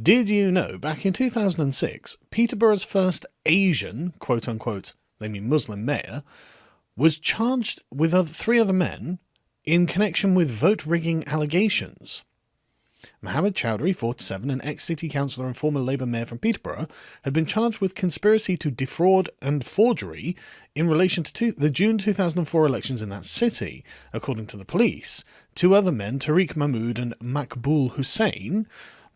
Did you know, back in 2006, Peterborough's first Asian, quote-unquote, they mean Muslim mayor, was charged with three other men in connection with vote-rigging allegations. Mahmoud Chowdhury, 47, an ex-city councillor and former Labour mayor from Peterborough, had been charged with conspiracy to defraud and forgery in relation to the June 2004 elections in that city. According to the police, two other men, Tariq Mahmoud and Maqbool Hussain,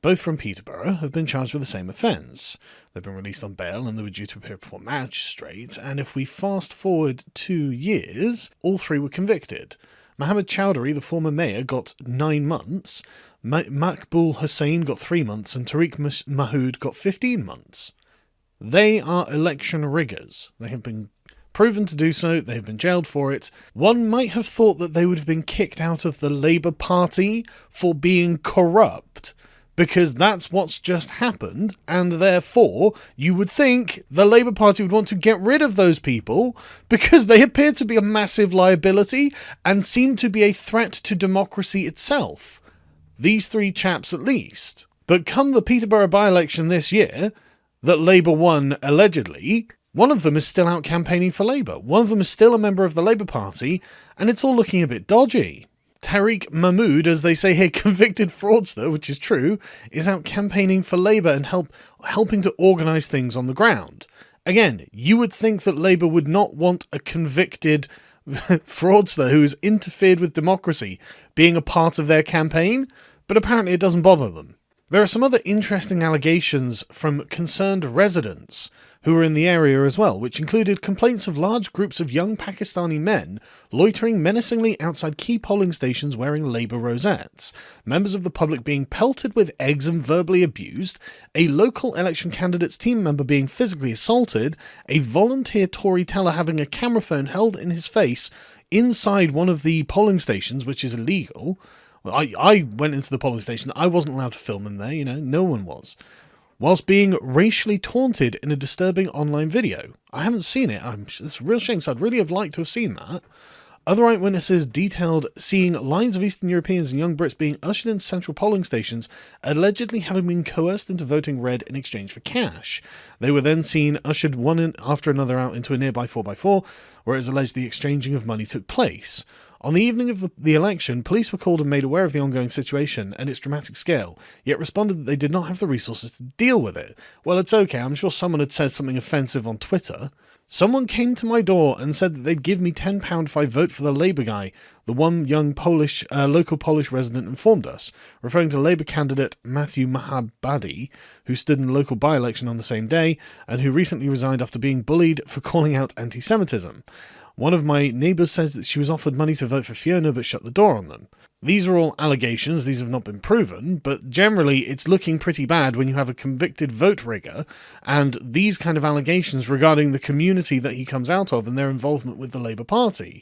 both from Peterborough, have been charged with the same offence. They've been released on bail and they were due to appear before magistrates, and if we fast forward 2 years, all three were convicted. Mahmoud Chowdhury, the former mayor, got 9 months, Maqbool Hussain got 3 months, and Tariq Mahmoud got 15 months. They are election riggers. They have been proven to do so, they have been jailed for it. One might have thought that they would have been kicked out of the Labour Party for being corrupt, because that's what's just happened, and therefore you would think the Labour Party would want to get rid of those people because they appear to be a massive liability and seem to be a threat to democracy itself. These three chaps at least. But come the Peterborough by-election this year, that Labour won allegedly, one of them is still out campaigning for Labour. One of them is still a member of the Labour Party, and it's all looking a bit dodgy. Tariq Mahmoud, as they say here, convicted fraudster, which is true, is out campaigning for Labour and helping to organise things on the ground. Again, you would think that Labour would not want a convicted fraudster who has interfered with democracy being a part of their campaign, but apparently it doesn't bother them. There are some other interesting allegations from concerned residents who were in the area as well, which included complaints of large groups of young Pakistani men loitering menacingly outside key polling stations wearing Labour rosettes, members of the public being pelted with eggs and verbally abused, a local election candidate's team member being physically assaulted, a volunteer Tory teller having a camera phone held in his face inside one of the polling stations, which is illegal. I went into the polling station. I wasn't allowed to film in there, no one was. Whilst being racially taunted in a disturbing online video. I haven't seen it. It's a real shame, so I'd really have liked to have seen that. Other eyewitnesses detailed seeing lines of Eastern Europeans and young Brits being ushered into central polling stations, allegedly having been coerced into voting red in exchange for cash. They were then seen ushered one after another out into a nearby 4x4, where it is alleged the exchanging of money took place. On the evening of the election, police were called and made aware of the ongoing situation and its dramatic scale, yet responded that they did not have the resources to deal with it. Well, it's okay, I'm sure someone had said something offensive on Twitter. Someone came to my door and said that they'd give me £10 if I vote for the Labour guy, the one young local Polish resident informed us, referring to Labour candidate Matthew Mahabadi, who stood in the local by-election on the same day, and who recently resigned after being bullied for calling out anti-Semitism. One of my neighbours says that she was offered money to vote for Fiona but shut the door on them. These are all allegations, these have not been proven, but generally it's looking pretty bad when you have a convicted vote rigger and these kind of allegations regarding the community that he comes out of and their involvement with the Labour Party.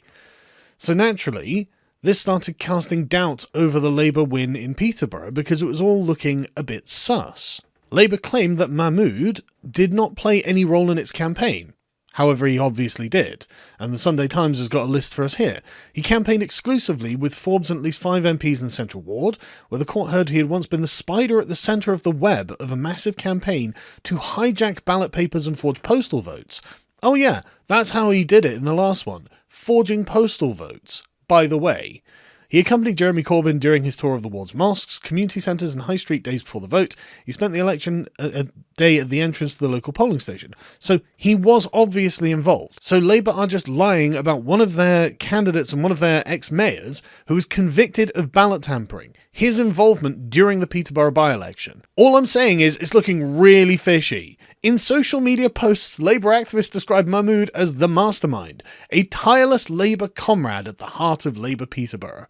So naturally, this started casting doubt over the Labour win in Peterborough because it was all looking a bit sus. Labour claimed that Mahmoud did not play any role in its campaign. However, he obviously did, and the Sunday Times has got a list for us here. He campaigned exclusively with Forbes and at least 5 MPs in Central Ward, where the court heard he had once been the spider at the centre of the web of a massive campaign to hijack ballot papers and forge postal votes. Oh yeah, that's how he did it in the last one, forging postal votes, by the way. He accompanied Jeremy Corbyn during his tour of the ward's mosques, community centres and high street days before the vote. He spent the election a day at the entrance to the local polling station. So he was obviously involved. So Labour are just lying about one of their candidates and one of their ex-mayors who was convicted of ballot tampering. His involvement during the Peterborough by-election. All I'm saying is it's looking really fishy. In social media posts, Labour activists describe Mahmoud as the mastermind, a tireless Labour comrade at the heart of Labour Peterborough.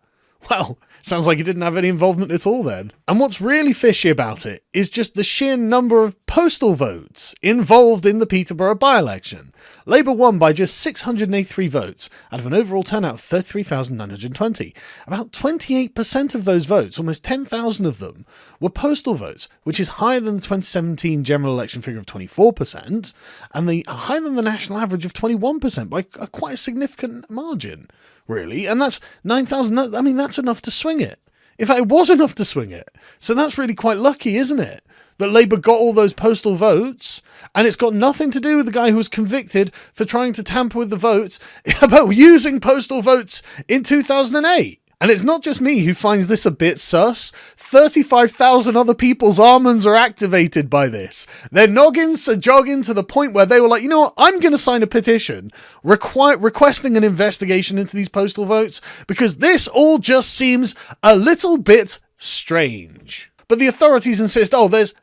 Well, sounds like he didn't have any involvement at all then. And what's really fishy about it is just the sheer number of postal votes involved in the Peterborough by-election. Labour won by just 683 votes out of an overall turnout of 33,920. About 28% of those votes, almost 10,000 of them, were postal votes, which is higher than the 2017 general election figure of 24%, and higher than the national average of 21% by quite a significant margin. Really, and that's 9,000, that's enough to swing it. In fact, it was enough to swing it. So that's really quite lucky, isn't it? that Labour got all those postal votes, and it's got nothing to do with the guy who was convicted for trying to tamper with the votes about using postal votes in 2008. And it's not just me who finds this a bit sus. 35,000 other people's almonds are activated by this. Their noggins are jogging to the point where they were like, you know what, I'm going to sign a petition requesting an investigation into these postal votes because this all just seems a little bit strange. But the authorities insist,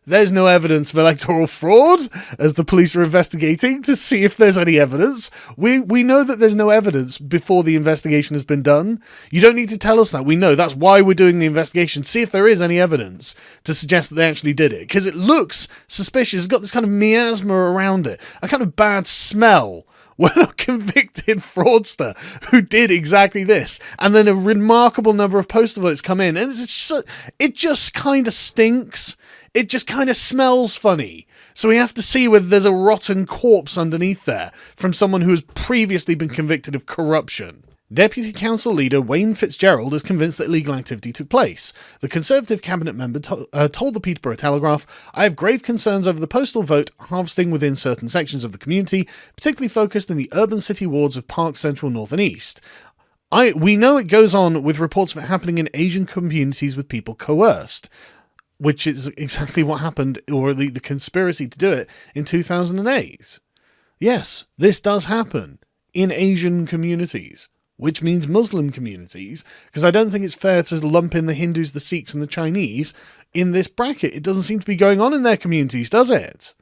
there's no evidence of electoral fraud, as the police are investigating to see if there's any evidence. We know that there's no evidence before the investigation has been done. You don't need to tell us that. We know. That's why we're doing the investigation. See if there is any evidence to suggest that they actually did it. Because it looks suspicious. It's got this kind of miasma around it. A kind of bad smell. When a convicted fraudster who did exactly this, and then a remarkable number of postal votes come in, and it just kind of stinks. It just kind of smells funny. So we have to see whether there's a rotten corpse underneath there from someone who has previously been convicted of corruption. Deputy Council Leader Wayne Fitzgerald is convinced that illegal activity took place. The Conservative cabinet member told the Peterborough Telegraph, "I have grave concerns over the postal vote harvesting within certain sections of the community, particularly focused in the urban city wards of Park Central, North and East. We know it goes on with reports of it happening in Asian communities with people coerced," which is exactly what happened, or the conspiracy to do it in 2008. Yes, this does happen in Asian communities, which means Muslim communities, because I don't think it's fair to lump in the Hindus, the Sikhs and the Chinese in this bracket. It doesn't seem to be going on in their communities, does it?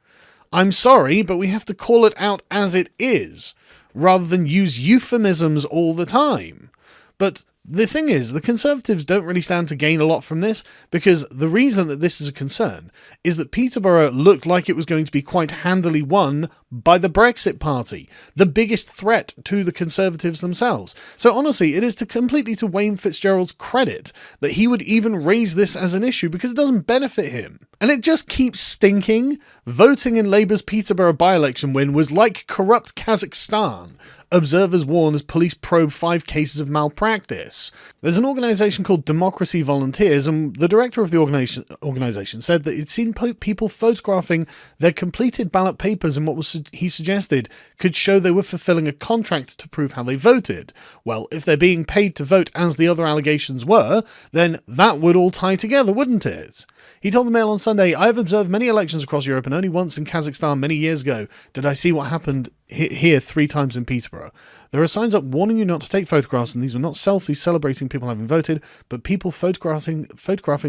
I'm sorry, but we have to call it out as it is, rather than use euphemisms all the time. But the thing is, the Conservatives don't really stand to gain a lot from this, because the reason that this is a concern is that Peterborough looked like it was going to be quite handily won by the Brexit Party, the biggest threat to the Conservatives themselves. So honestly, it is completely to Wayne Fitzgerald's credit that he would even raise this as an issue, because it doesn't benefit him. And it just keeps stinking. Voting in Labour's Peterborough by-election win was like corrupt Kazakhstan, observers warn as police probe 5 cases of malpractice. There's an organisation called Democracy Volunteers, and the director of the organisation said that he'd seen people photographing their completed ballot papers, and he suggested could show they were fulfilling a contract to prove how they voted. Well, if they're being paid to vote as the other allegations were, then that would all tie together, wouldn't it? He told the Mail on Sunday, "I have observed many elections across Europe, and only once in Kazakhstan many years ago did I see what happened here 3 times in Peterborough. There are signs up warning you not to take photographs, and these were not selfies celebrating people having voted, but people photographing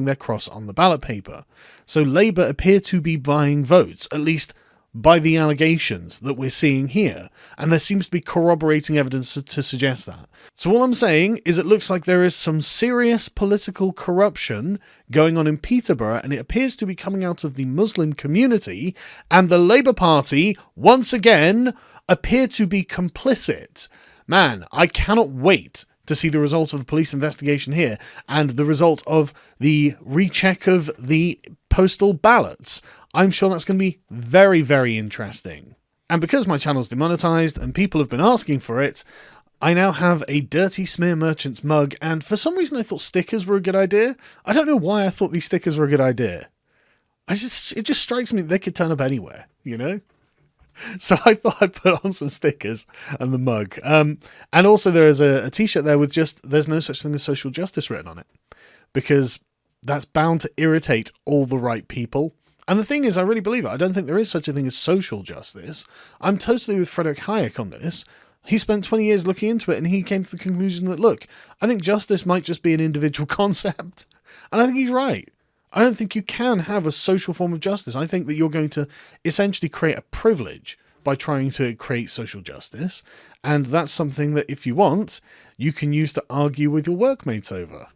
their cross on the ballot paper. So Labour appear to be buying votes, at least by the allegations that we're seeing here, and there seems to be corroborating evidence to suggest that. So all I'm saying is it looks like there is some serious political corruption going on in Peterborough, and it appears to be coming out of the Muslim community, and the Labour Party, once again, appear to be complicit. Man, I cannot wait to see the result of the police investigation here, and the result of the recheck of the postal ballots. I'm sure that's going to be very, very interesting. And because my channel's demonetized and people have been asking for it, I now have a Dirty Smear Merchants mug, and for some reason I thought stickers were a good idea. I don't know why I thought these stickers were a good idea. It just strikes me that they could turn up anywhere, you know? So I thought I'd put on some stickers and the mug. And also there is a t-shirt there with just, "There's no such thing as social justice" written on it, because that's bound to irritate all the right people. And the thing is, I really believe it. I don't think there is such a thing as social justice. I'm totally with Friedrich Hayek on this. He spent 20 years looking into it, and he came to the conclusion that, look, I think justice might just be an individual concept. And I think he's right. I don't think you can have a social form of justice. I think that you're going to essentially create a privilege by trying to create social justice. And that's something that, if you want, you can use to argue with your workmates over.